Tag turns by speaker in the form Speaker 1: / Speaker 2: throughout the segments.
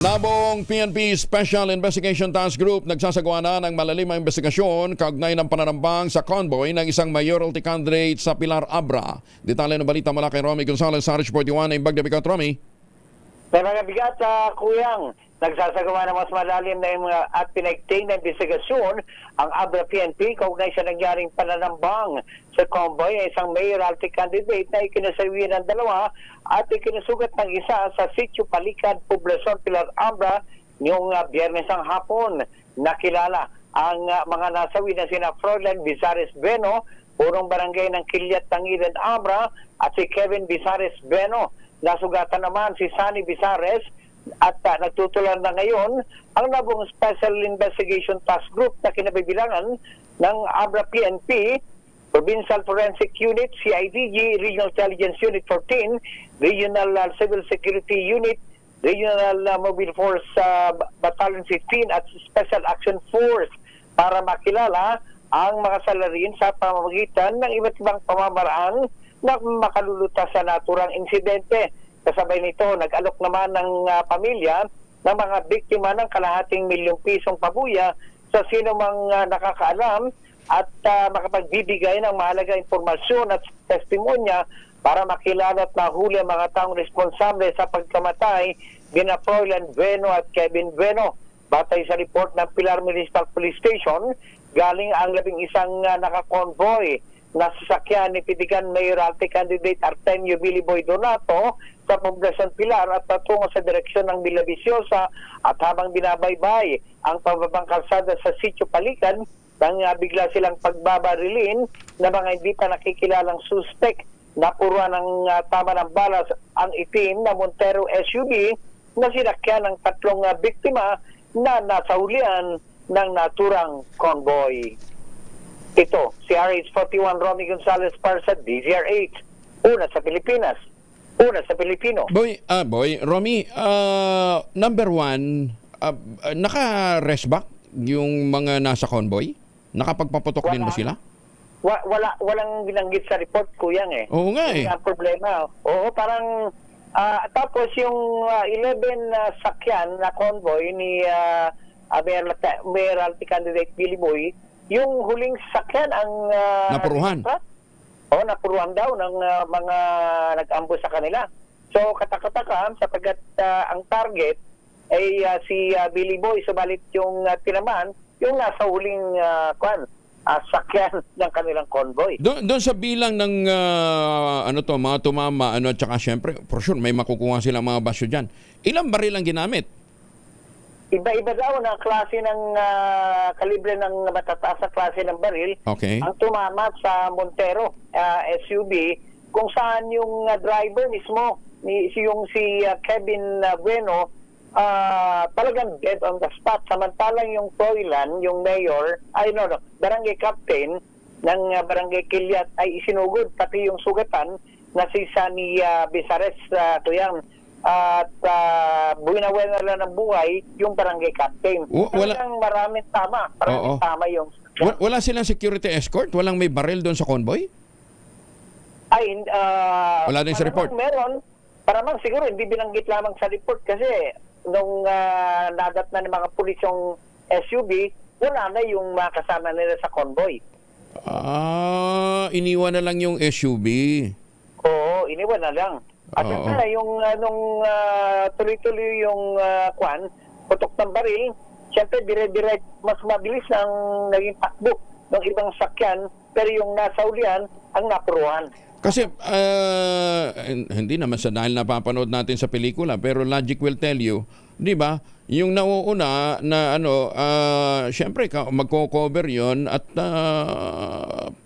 Speaker 1: Nabong PNP Special Investigation Task Group nagsasagawa na ng malalimang investigasyon kaugnay ng pananambang sa convoy ng isang mayoralty candidate sa Pilar Abra. Detalye ng balita mula kay Romy Gonzalez sa RH41 ng Bagda Bigat. Romy.
Speaker 2: May mga bigat sa kuyang nagsasagawa ng mas malalim na at pinagting na investigasyon ang Abra PNP kaugnay sa nangyaring pananambang sa convoy ng isang mayoralty candidate na ikinasawi ng dalawa at ikinasugat ng isa sa Sitio Palicad, Poblacion, Pilar Abra noong Biyernes ng hapon. Nakilala ang mga nasawi na sina Froilan Bizares Beno, punong barangay ng Kilyat, Tangilan, Abra, at si Kevin Bizares Beno. Nasugatan naman si Sunny Bizares at nagtutulan na ngayon ang Nabong Special Investigation Task Group na kinabibilangan ng Abra PNP, Provincial Forensic Unit, CIDG, Regional Intelligence Unit 14, Regional Civil Security Unit, Regional Mobile Force Battalion 15 at Special Action Force para makilala ang mga salarin sa pamamagitan ng iba't ibang pamamaraan na makalulutas sa naturang insidente. Kasabay nito, nag-alok naman ng pamilya ng mga biktima ng kalahating milyong pisong pabuya sa sino mang nakakaalam at makapagbibigay ng mahalaga impormasyon at testimonya para makilala at mahuli ang mga taong responsable sa pagkamatay nina Froilan Beno at Kevin Beno. Batay sa report ng Pilar Municipal Police Station, galing ang 11 nakakonvoy na sasakyan ni Pitigan Mayoralty Candidate Artemio Biliboy Donato sa Poblacion Pilar at patungo sa direksyon ng Villa Viciosa, at habang binabaybay ang pababang kalsada sa Sitio Palicad nang bigla silang pagbabarilin na mga hindi pa nakikilalang suspect. Napuruan ng tama ng balas ang itim na Montero SUV na sinakyan ng tatlong biktima na nasahulian ng naturang convoy. Ito, si RH41 Romy Gonzalez para sa DZRH. Una sa Pilipinas, una sa Pilipino.
Speaker 1: Boy, Romy, number one, naka-rest back yung mga nasa convoy? Nakapagpaputok din ba sila?
Speaker 2: Walang binanggit sa report, kuyang eh.
Speaker 1: Oo nga eh.
Speaker 2: Ang problema. Oo, parang tapos yung 11 sakyan na convoy ni Mayoralty Candidate Billy Boy, yung huling sakyan ang
Speaker 1: napuruhan.
Speaker 2: Napuruhan daw ng mga nag-ambush sa kanila. So katakataka sapagkat ang target ay si Billy Boy, subalit yung tinaman yung nasa huling sakyan ng kanilang convoy.
Speaker 1: Doon sa bilang ng mga tumama, at saka syempre, for sure, may makukuha silang mga basyo dyan. Ilang baril ang ginamit?
Speaker 2: Iba-iba daw na klase ng kalibre ng matataas na klase ng baril.
Speaker 1: Okay.
Speaker 2: Ang tumama sa Montero SUV, kung saan yung driver mismo, si Kevin Bueno, talagang dead on the spot. Samantalang yung Froilan, yung mayor, barangay captain ng barangay Kilyat ay isinugod, pati yung sugatan na si Sunny Bizares Tuyang. At buwinawen na lang ng buhay yung barangay captain. Talagang maraming tama. Tama yung...
Speaker 1: Wala silang security escort? Walang may baril doon sa convoy? Wala din sa report?
Speaker 2: Meron. Paramang siguro hindi binanggit lamang sa report kasi nung nadat na ng mga pulis yung SUV, wala na yung mga kasama nila sa convoy.
Speaker 1: Iniwan na lang yung SUV.
Speaker 2: Oo, iniwan na lang. At yung nung tuloy-tuloy yung putok ng baril, siyempre dire-direct mas mabilis ang naging takbo ng ibang sakyan, pero yung nasaulian ang napuruan.
Speaker 1: Kasi hindi naman sa dahil napapanood natin sa pelikula, pero logic will tell you, 'di ba? Yung nauuna na siyempre magko-cover 'yon at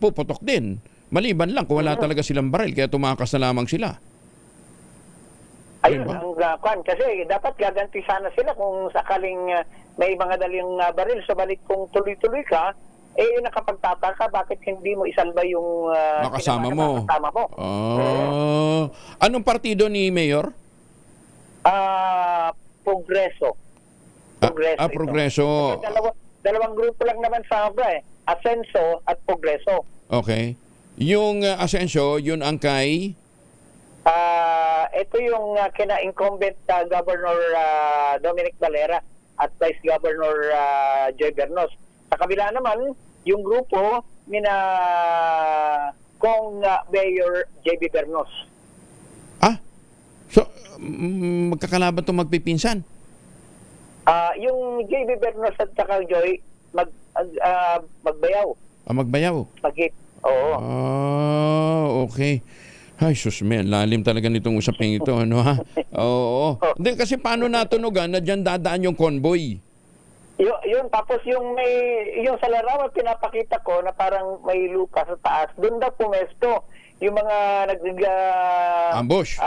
Speaker 1: puputok din. Maliban lang kung wala talaga silang baril, kaya tumakas na lamang sila.
Speaker 2: Ayun, ang kasi dapat gaganti sana sila kung sakaling may mga daling baril. Subalit kung tuloy-tuloy ka, nakapagtataka bakit hindi mo isalba yung
Speaker 1: makasama mo.
Speaker 2: Oh.
Speaker 1: Anong partido ni Mayor?
Speaker 2: Progreso.
Speaker 1: Progreso.
Speaker 2: Dalawang grupo lang naman sa Abra Asenso at Progreso.
Speaker 1: Okay. Yung Asenso, yun ang kay
Speaker 2: Ito yung kina-incumbent Governor Dominic Valera at Vice Governor Joy Bernos. Sa kabila naman, yung grupo ni na Kong Mayor JB Bernos.
Speaker 1: So, magkakalaban itong magpipinsan?
Speaker 2: Yung JB Bernos at saka Joy, magbayaw.
Speaker 1: Magbayaw?
Speaker 2: Mag-hit. Oo.
Speaker 1: Okay. Ay, sus, men, lalim talaga nitong usaping ito, ano ha? Oo. Hindi, kasi paano natunugan na dyan dadaan yung convoy?
Speaker 2: Yun, tapos yung sa larawan pinapakita ko na parang may lupa sa taas, doon daw pumesto yung mga
Speaker 1: ambush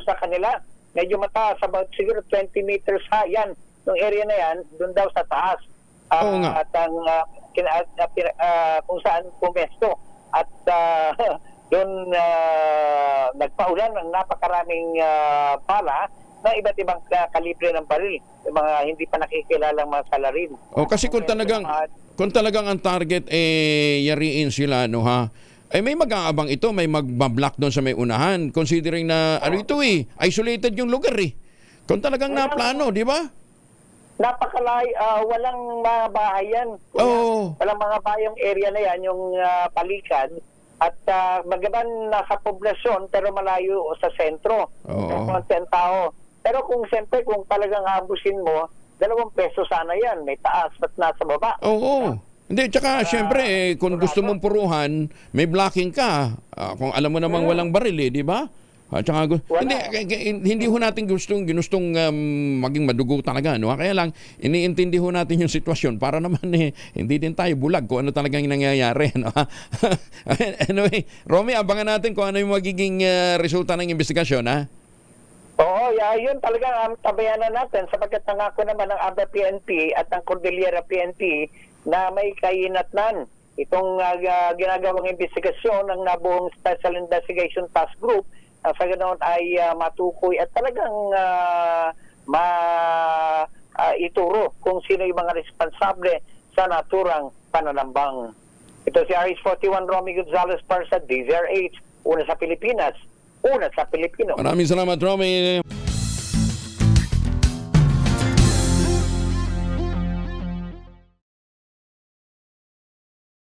Speaker 2: sa kanila. Medyo mataas, about siguro 20 meters high. Yan, yung area na yan, doon daw sa taas.
Speaker 1: Oo nga.
Speaker 2: At ang kung saan pumesto. At doon nagpaulan ng napakaraming pala na iba't ibang kalibre ng baril, yung mga hindi pa nakikilalang mga salarin.
Speaker 1: Kasi kung talagang ang target yariin sila, no ha? Ay may mag-aabang ito, may mag-block doon sa may unahan, considering na isolated yung lugar eh. Kung talagang naplano, di ba?
Speaker 2: Napakalay, walang mga bahayan. Walang mga bayang area na yan, yung palikad. At magaban nasa poblasyon pero malayo sa sentro. Konti ang tao. Pero kung siyempre, kung talagang abusin mo, 2 peso sana yan. May taas at nasa baba.
Speaker 1: Hindi, tsaka siyempre, kung gusto mong puruhan, may blocking ka. Kung alam mo namang walang baril di ba? Tsaka, hindi ho natin gustong maging madugo talaga. No? Kaya lang, iniintindi ho natin yung sitwasyon para naman hindi din tayo bulag kung ano talagang nangyayari. No? Anyway, Romy, abangan natin kung ano yung magiging resulta ng investigasyon. Ha?
Speaker 2: Oo, yun talaga tabayanan natin sapagkat nangako naman ng ABA PNP at ng Cordillera PNP na may kainatnan itong ginagawang investigasyon ng nabuong Special Investigation Task Group. Sa ganoon ay matukoy at talagang ituro kung sino yung mga responsable sa naturang pananambang. Ito si RH41 Romy Gonzalez para sa DZRH. Una sa Pilipinas, una sa Pilipino.
Speaker 1: Maraming salamat, Romy.